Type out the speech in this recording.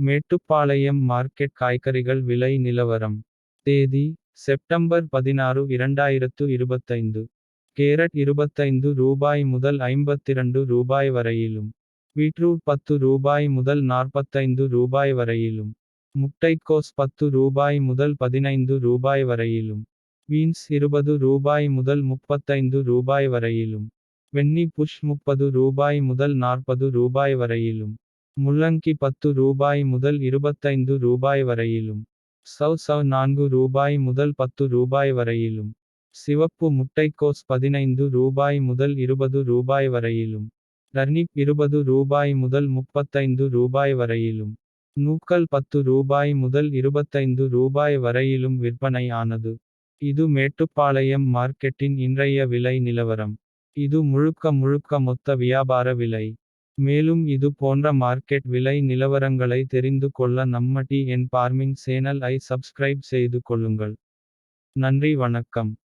Mettupalayam market காய்கறிகள் விலை நிலவரம். தேதி செப்டம்பர் 16 2025. கேரட் ரூ. 25 முதல் ரூ. 52 வரையிலும். பீட்ரூட் ரூ. 10 முதல் ரூ. 45 வரையிலும். முட்டைக்கோஸ் ரூ. 10 முதல் ரூ. 15 வரையிலும். பீன்ஸ் ரூ. 20 முதல் ரூ. 35 வரையிலும். வெண்ணி புஷ் ரூ. 30 முதல் ரூ. 40 வரையிலும். முள்ளங்கி ரூ. முதல் ரூ. 25 வரையிலும். சவ் ரூ. 4 முதல் ரூ. வரையிலும். சிவப்பு முட்டைக்கோஸ் ரூ. முதல் ரூ. வரையிலும். டர்னிப் ரூ. முதல் ரூ. வரையிலும். நூக்கல் ரூ. முதல் ரூ. வரையிலும் விற்பனை ஆனது. இது மேட்டுப்பாளையம் மார்க்கெட்டின் இன்றைய விலை நிலவரம். இது முழுக்க மொத்த வியாபார விலை. மேலும் இது போன்ற மார்க்கெட் விலை நிலவரங்களை தெரிந்து கொள்ள நம்ம TN Farming சேனல் ஐ சப்ஸ்கிரைப் செய்து கொள்ளுங்கள். நன்றி வணக்கம்.